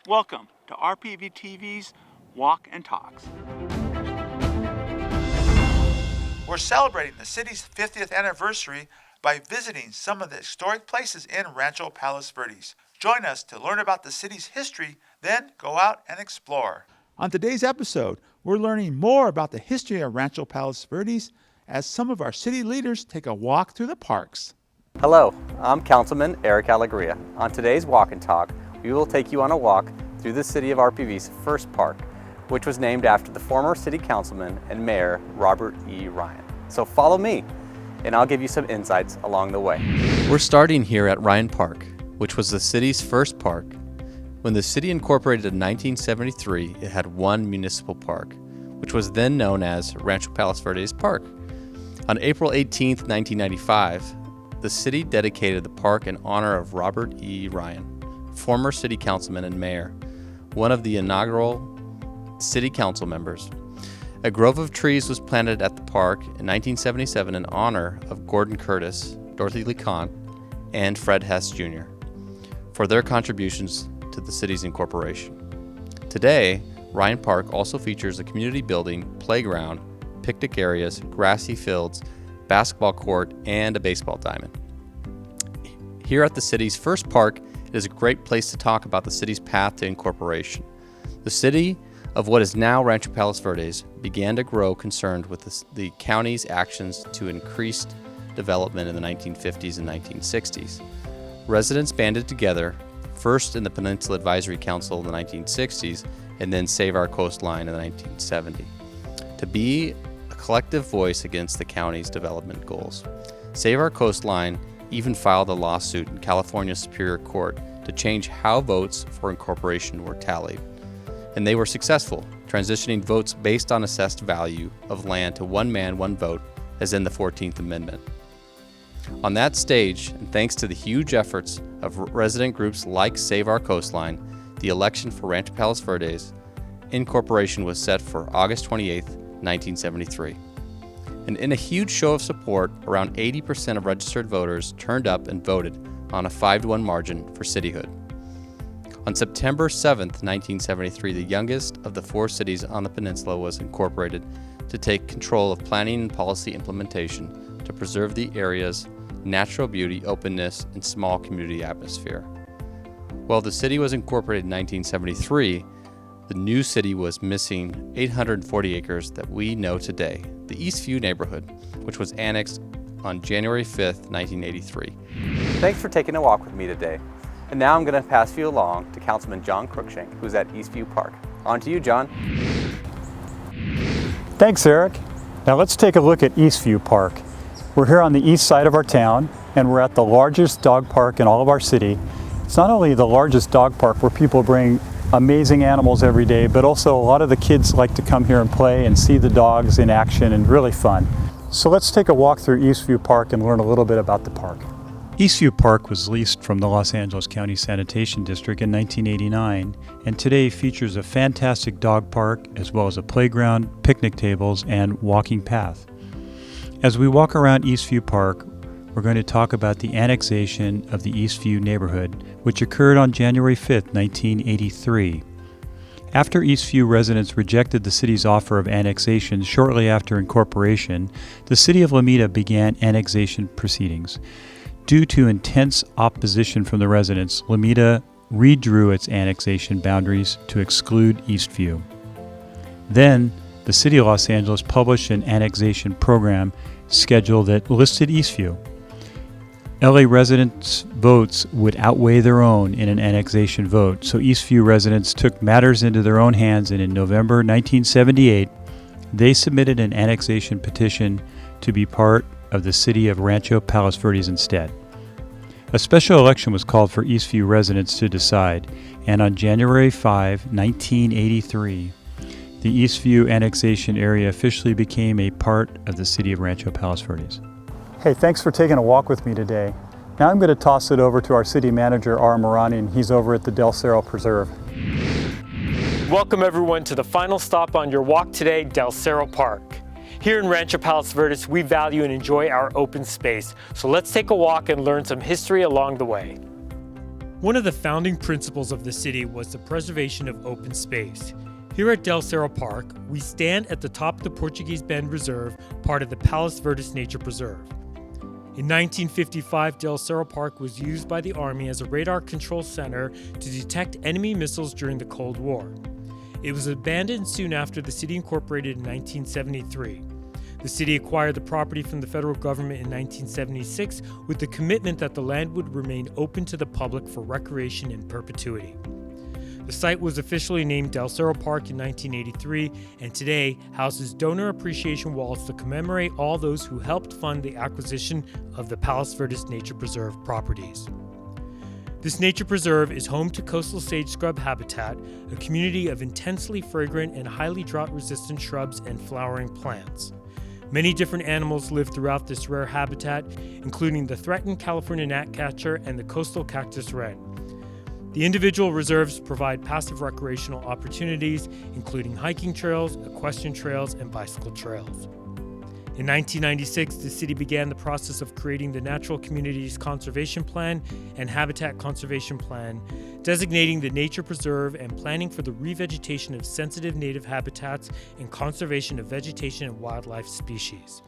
Welcome to RPV TV's Walk and Talks. We're celebrating the city's 50th anniversary by visiting some of the historic places in Rancho Palos Verdes. Join us to learn about the city's history, then go out and explore. On today's episode, we're learning more about the history of Rancho Palos Verdes as some of our city leaders take a walk through the parks. Hello, I'm Councilman Eric Alegria. On today's Walk and Talk, we will take you on a walk through the city of RPV's first park, which was named after the former city councilman and mayor, Robert E. Ryan. So follow me, and I'll give you some insights along the way. We're starting here at Ryan Park, which was the city's first park. When the city incorporated in 1973, it had one municipal park, which was then known as Rancho Palos Verdes Park. On April 18, 1995, the city dedicated the park in honor of Robert E. Ryan, former city councilman and mayor, one of the inaugural city council members. A grove of trees was planted at the park in 1977 in honor of Gordon Curtis, Dorothy LeConte, and Fred Hess Jr. for their contributions to the city's incorporation. Today, Ryan Park also features a community building, playground, picnic areas, grassy fields, basketball court, and a baseball diamond. Here at the city's first park, it is a great place to talk about the city's path to incorporation. The city of what is now Rancho Palos Verdes began to grow concerned with the county's actions to increase development in the 1950s and 1960s. Residents banded together, first in the Peninsula Advisory Council in the 1960s and then Save Our Coastline in the 1970s, to be a collective voice against the county's development goals. Save Our Coastline even filed a lawsuit in California Superior Court to change how votes for incorporation were tallied. And they were successful, transitioning votes based on assessed value of land to one man, one vote, as in the 14th Amendment. On that stage, and thanks to the huge efforts of resident groups like Save Our Coastline, the election for Rancho Palos Verdes incorporation was set for August 28, 1973. And in a huge show of support, around 80% of registered voters turned up and voted on a 5-1 margin for cityhood. On September 7, 1973, the youngest of the 4 cities on the peninsula was incorporated to take control of planning and policy implementation to preserve the area's natural beauty, openness, and small community atmosphere. While the city was incorporated in 1973, the new city was missing 840 acres that we know today, the Eastview neighborhood, which was annexed on January 5th, 1983. Thanks for taking a walk with me today. And now I'm going to pass you along to Councilman John Cruikshank, who's at Eastview Park. On to you, John. Thanks, Eric. Now let's take a look at Eastview Park. We're here on the east side of our town, and we're at the largest dog park in all of our city. It's not only the largest dog park where people bring amazing animals every day, but also a lot of the kids like to come here and play and see the dogs in action, and really fun. So let's take a walk through Eastview Park and learn a little bit about the park. Eastview Park was leased from the Los Angeles County Sanitation District in 1989, and today features a fantastic dog park as well as a playground, picnic tables, and walking path. As we walk around Eastview Park, we're going to talk about the annexation of the Eastview neighborhood, which occurred on January 5, 1983. After Eastview residents rejected the city's offer of annexation shortly after incorporation, the city of Lomita began annexation proceedings. Due to intense opposition from the residents, Lomita redrew its annexation boundaries to exclude Eastview. Then, the city of Los Angeles published an annexation program schedule that listed Eastview. LA residents' votes would outweigh their own in an annexation vote, so Eastview residents took matters into their own hands, and in November 1978, they submitted an annexation petition to be part of the city of Rancho Palos Verdes instead. A special election was called for Eastview residents to decide, and on January 5, 1983, the Eastview annexation area officially became a part of the city of Rancho Palos Verdes. Hey, thanks for taking a walk with me today. Now I'm going to toss it over to our city manager, R. Marani, and he's over at the Del Cerro Preserve. Welcome everyone to the final stop on your walk today, Del Cerro Park. Here in Rancho Palos Verdes, we value and enjoy our open space, so let's take a walk and learn some history along the way. One of the founding principles of the city was the preservation of open space. Here at Del Cerro Park, we stand at the top of the Portuguese Bend Reserve, part of the Palos Verdes Nature Preserve. In 1955, Del Cerro Park was used by the Army as a radar control center to detect enemy missiles during the Cold War. It was abandoned soon after the city incorporated in 1973. The city acquired the property from the federal government in 1976 with the commitment that the land would remain open to the public for recreation in perpetuity. The site was officially named Del Cerro Park in 1983 and today houses donor appreciation walls to commemorate all those who helped fund the acquisition of the Palos Verdes Nature Preserve properties. This nature preserve is home to coastal sage scrub habitat, a community of intensely fragrant and highly drought-resistant shrubs and flowering plants. Many different animals live throughout this rare habitat, including the threatened California gnatcatcher and the coastal cactus wren. The individual reserves provide passive recreational opportunities, including hiking trails, equestrian trails, and bicycle trails. In 1996, the city began the process of creating the Natural Communities Conservation Plan and Habitat Conservation Plan, designating the nature preserve and planning for the revegetation of sensitive native habitats and conservation of vegetation and wildlife species.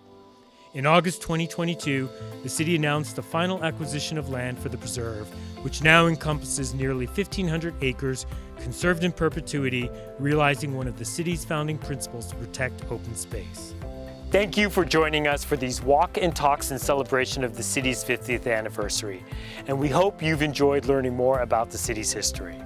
In August 2022, the city announced the final acquisition of land for the preserve, which now encompasses nearly 1,500 acres, conserved in perpetuity, realizing one of the city's founding principles to protect open space. Thank you for joining us for these walk and talks in celebration of the city's 50th anniversary, and we hope you've enjoyed learning more about the city's history.